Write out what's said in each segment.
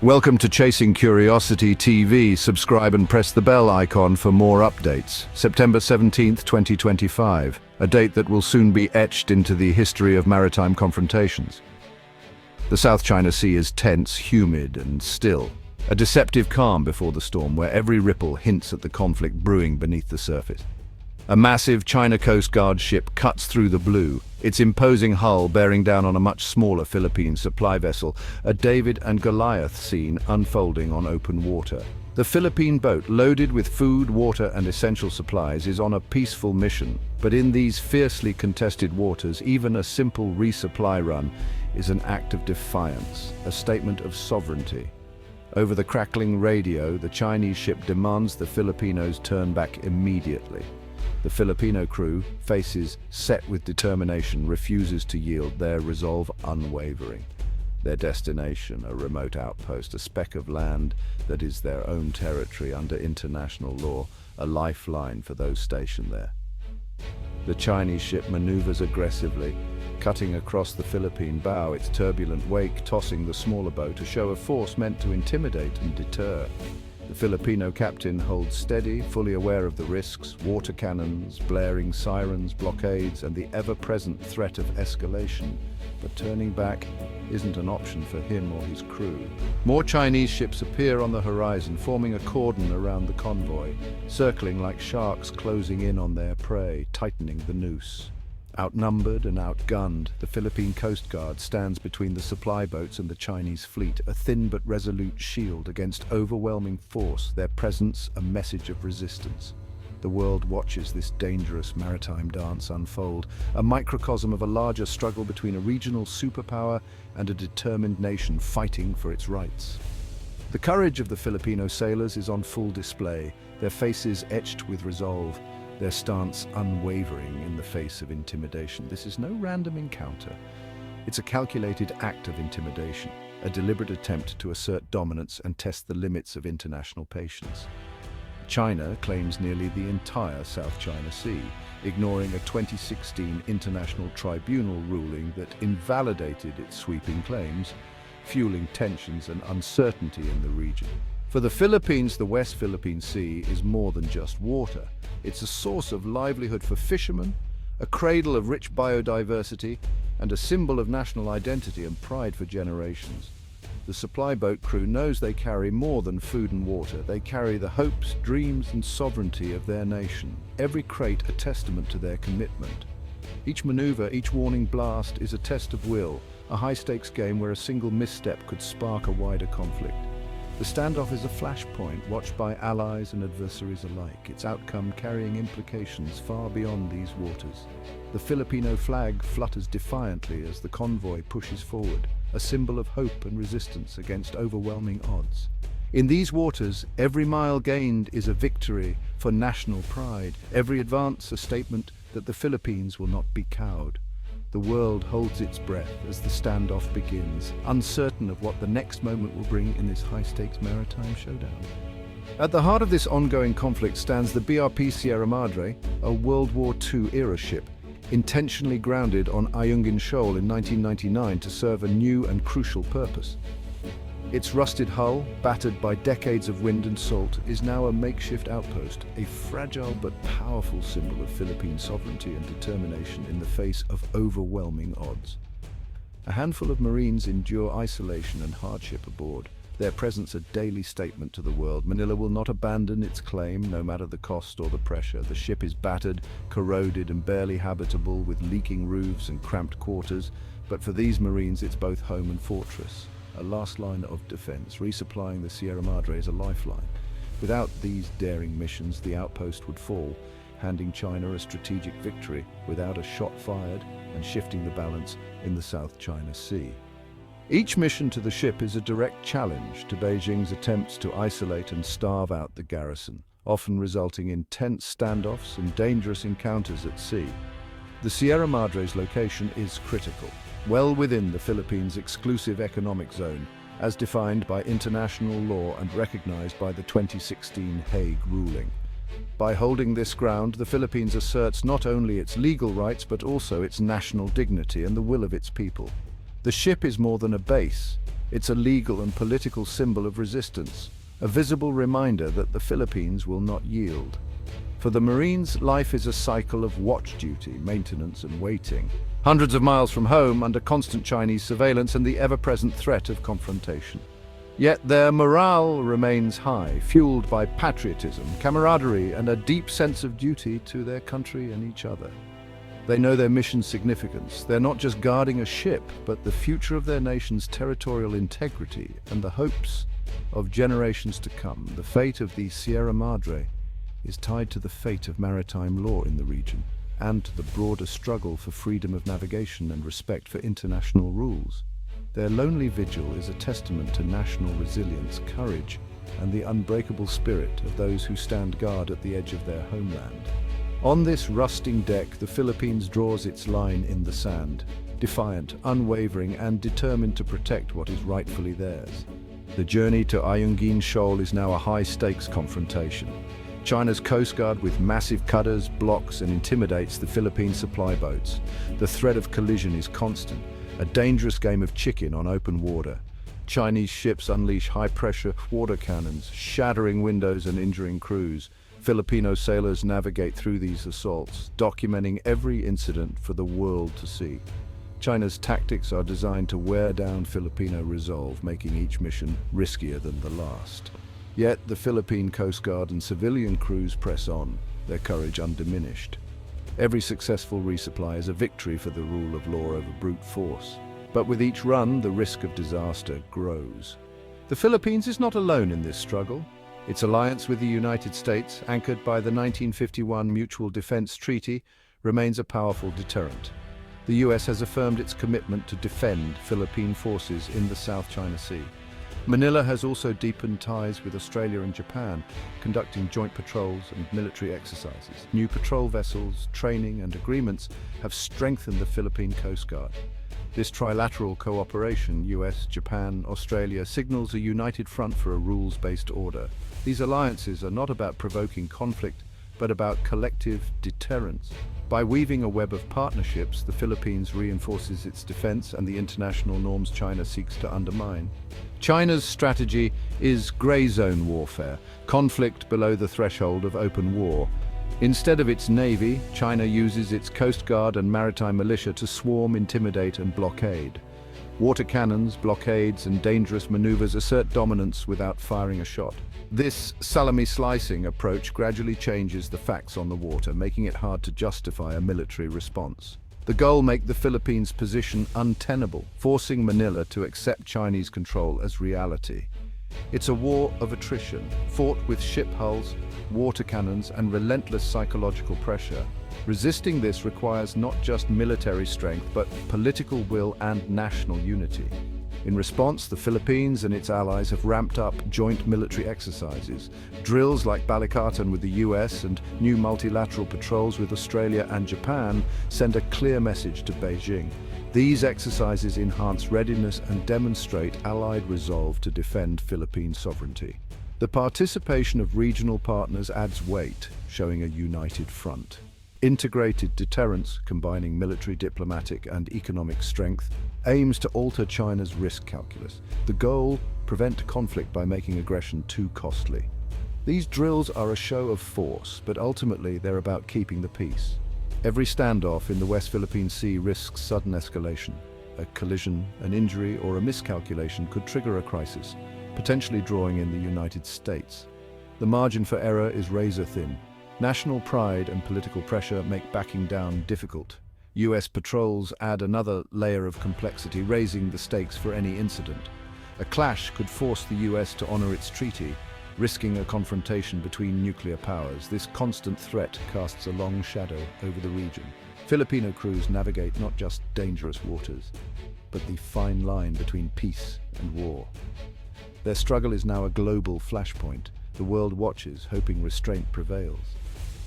Welcome to Chasing Curiosity TV. Subscribe and press the bell icon for more updates. September 17th, 2025, a date that will soon be etched into the history of maritime confrontations. The South China Sea is tense, humid, and still. A deceptive calm before the storm, where every ripple hints at the conflict brewing beneath the surface. A massive China Coast Guard ship cuts through the blue, its imposing hull bearing down on a much smaller Philippine supply vessel, a David and Goliath scene unfolding on open water. The Philippine boat, loaded with food, water, and essential supplies, is on a peaceful mission. But in these fiercely contested waters, even a simple resupply run is an act of defiance, a statement of sovereignty. Over the crackling radio, the Chinese ship demands the Filipinos turn back immediately. The Filipino crew, faces set with determination, refuses to yield, their resolve unwavering. Their destination, a remote outpost, a speck of land that is their own territory under international law, a lifeline for those stationed there. The Chinese ship maneuvers aggressively, cutting across the Philippine bow, its turbulent wake tossing the smaller boat, a show of force meant to intimidate and deter. The Filipino captain holds steady, fully aware of the risks: water cannons, blaring sirens, blockades, and the ever-present threat of escalation. But turning back isn't an option for him or his crew. More Chinese ships appear on the horizon, forming a cordon around the convoy, circling like sharks closing in on their prey, tightening the noose. Outnumbered and outgunned, the Philippine Coast Guard stands between the supply boats and the Chinese fleet, a thin but resolute shield against overwhelming force, their presence a message of resistance. The world watches this dangerous maritime dance unfold, a microcosm of a larger struggle between a regional superpower and a determined nation fighting for its rights. The courage of the Filipino sailors is on full display, their faces etched with resolve, their stance unwavering in the face of intimidation. This is no random encounter. It's a calculated act of intimidation, a deliberate attempt to assert dominance and test the limits of international patience. China claims nearly the entire South China Sea, ignoring a 2016 International Tribunal ruling that invalidated its sweeping claims, fueling tensions and uncertainty in the region. For the Philippines, the West Philippine Sea is more than just water. It's a source of livelihood for fishermen, a cradle of rich biodiversity, and a symbol of national identity and pride for generations. The supply boat crew knows they carry more than food and water. They carry the hopes, dreams, and sovereignty of their nation. Every crate a testament to their commitment. Each maneuver, each warning blast is a test of will, a high-stakes game where a single misstep could spark a wider conflict. The standoff is a flashpoint watched by allies and adversaries alike, its outcome carrying implications far beyond these waters. The Filipino flag flutters defiantly as the convoy pushes forward, a symbol of hope and resistance against overwhelming odds. In these waters, every mile gained is a victory for national pride, every advance a statement that the Philippines will not be cowed. The world holds its breath as the standoff begins, uncertain of what the next moment will bring in this high-stakes maritime showdown. At the heart of this ongoing conflict stands the BRP Sierra Madre, a World War II-era ship, intentionally grounded on Ayungin Shoal in 1999 to serve a new and crucial purpose. Its rusted hull, battered by decades of wind and salt, is now a makeshift outpost, a fragile but powerful symbol of Philippine sovereignty and determination in the face of overwhelming odds. A handful of Marines endure isolation and hardship aboard, their presence a daily statement to the world. Manila will not abandon its claim, no matter the cost or the pressure. The ship is battered, corroded, and barely habitable, with leaking roofs and cramped quarters, but for these Marines it's both home and fortress. A last line of defense. Resupplying the Sierra Madre is a lifeline. Without these daring missions, the outpost would fall, handing China a strategic victory without a shot fired and shifting the balance in the South China Sea. Each mission to the ship is a direct challenge to Beijing's attempts to isolate and starve out the garrison, often resulting in tense standoffs and dangerous encounters at sea. The Sierra Madre's location is critical, well within the Philippines' exclusive economic zone, as defined by international law and recognized by the 2016 Hague ruling. By holding this ground, the Philippines asserts not only its legal rights but also its national dignity and the will of its people. The ship is more than a base. It's a legal and political symbol of resistance, a visible reminder that the Philippines will not yield. For the Marines, life is a cycle of watch duty, maintenance and waiting. Hundreds of miles from home, under constant Chinese surveillance and the ever-present threat of confrontation. Yet their morale remains high, fueled by patriotism, camaraderie, and a deep sense of duty to their country and each other. They know their mission's significance. They're not just guarding a ship, but the future of their nation's territorial integrity and the hopes of generations to come. The fate of the Sierra Madre is tied to the fate of maritime law in the region and to the broader struggle for freedom of navigation and respect for international rules. Their lonely vigil is a testament to national resilience, courage, and the unbreakable spirit of those who stand guard at the edge of their homeland. On this rusting deck, the Philippines draws its line in the sand, defiant, unwavering, and determined to protect what is rightfully theirs. The journey to Ayungin Shoal is now a high-stakes confrontation. China's Coast Guard with massive cutters blocks and intimidates the Philippine supply boats. The threat of collision is constant, a dangerous game of chicken on open water. Chinese ships unleash high-pressure water cannons, shattering windows and injuring crews. Filipino sailors navigate through these assaults, documenting every incident for the world to see. China's tactics are designed to wear down Filipino resolve, making each mission riskier than the last. Yet the Philippine Coast Guard and civilian crews press on, their courage undiminished. Every successful resupply is a victory for the rule of law over brute force. But with each run, the risk of disaster grows. The Philippines is not alone in this struggle. Its alliance with the United States, anchored by the 1951 Mutual Defense Treaty, remains a powerful deterrent. The US has affirmed its commitment to defend Philippine forces in the South China Sea. Manila has also deepened ties with Australia and Japan, conducting joint patrols and military exercises. New patrol vessels, training and agreements have strengthened the Philippine Coast Guard. This trilateral cooperation, US, Japan, Australia, signals a united front for a rules-based order. These alliances are not about provoking conflict, but about collective deterrence. By weaving a web of partnerships, the Philippines reinforces its defense and the international norms China seeks to undermine. China's strategy is gray zone warfare, conflict below the threshold of open war. Instead of its navy, China uses its coast guard and maritime militia to swarm, intimidate, and blockade. Water cannons, blockades, and dangerous maneuvers assert dominance without firing a shot. This salami-slicing approach gradually changes the facts on the water, making it hard to justify a military response. The goal makes the Philippines' position untenable, forcing Manila to accept Chinese control as reality. It's a war of attrition, fought with ship hulls, water cannons, and relentless psychological pressure. Resisting this requires not just military strength, but political will and national unity. In response, the Philippines and its allies have ramped up joint military exercises. Drills like Balikatan with the US and new multilateral patrols with Australia and Japan send a clear message to Beijing. These exercises enhance readiness and demonstrate Allied resolve to defend Philippine sovereignty. The participation of regional partners adds weight, showing a united front. Integrated deterrence, combining military, diplomatic, and economic strength, aims to alter China's risk calculus. The goal: prevent conflict by making aggression too costly. These drills are a show of force, but ultimately they're about keeping the peace. Every standoff in the West Philippine Sea risks sudden escalation. A collision, an injury, or a miscalculation could trigger a crisis, potentially drawing in the United States. The margin for error is razor-thin. National pride and political pressure make backing down difficult. US patrols add another layer of complexity, raising the stakes for any incident. A clash could force the US to honor its treaty, risking a confrontation between nuclear powers. This constant threat casts a long shadow over the region. Filipino crews navigate not just dangerous waters, but the fine line between peace and war. Their struggle is now a global flashpoint. The world watches, hoping restraint prevails.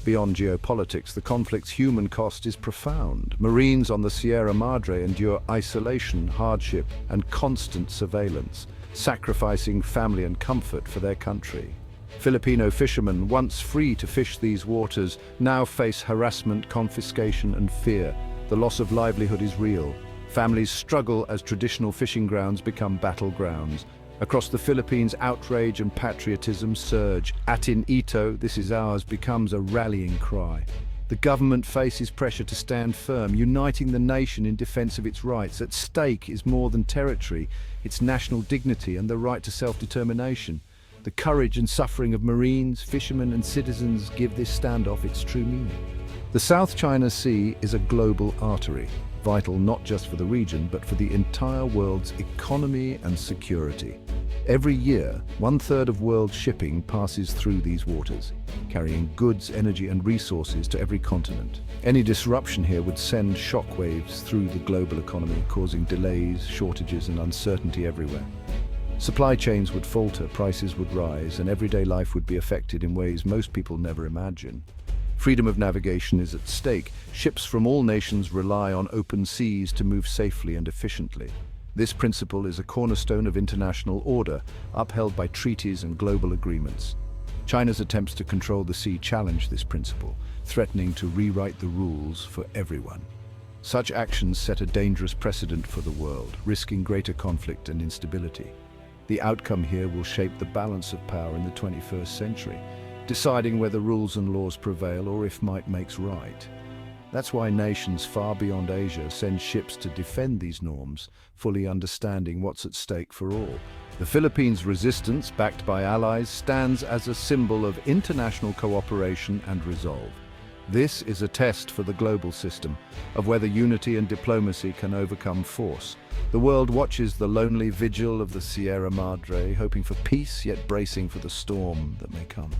Beyond geopolitics, the conflict's human cost is profound. Marines on the Sierra Madre endure isolation, hardship, and constant surveillance, sacrificing family and comfort for their country. Filipino fishermen, once free to fish these waters, now face harassment, confiscation, and fear. The loss of livelihood is real. Families struggle as traditional fishing grounds become battlegrounds. Across the Philippines, outrage and patriotism surge. Atin Ito, this is ours, becomes a rallying cry. The government faces pressure to stand firm, uniting the nation in defense of its rights. At stake is more than territory, it's national dignity and the right to self-determination. The courage and suffering of Marines, fishermen and citizens give this standoff its true meaning. The South China Sea is a global artery, vital not just for the region but for the entire world's economy and security. Every year, 1/3 of world shipping passes through these waters, carrying goods, energy and resources to every continent. Any disruption here would send shockwaves through the global economy, causing delays, shortages and uncertainty everywhere. Supply chains would falter, prices would rise, and everyday life would be affected in ways most people never imagine. Freedom of navigation is at stake. Ships from all nations rely on open seas to move safely and efficiently. This principle is a cornerstone of international order, upheld by treaties and global agreements. China's attempts to control the sea challenge this principle, threatening to rewrite the rules for everyone. Such actions set a dangerous precedent for the world, risking greater conflict and instability. The outcome here will shape the balance of power in the 21st century, deciding whether rules and laws prevail or if might makes right. That's why nations far beyond Asia send ships to defend these norms, fully understanding what's at stake for all. The Philippines' resistance, backed by allies, stands as a symbol of international cooperation and resolve. This is a test for the global system, of whether unity and diplomacy can overcome force. The world watches the lonely vigil of the Sierra Madre, hoping for peace yet bracing for the storm that may come.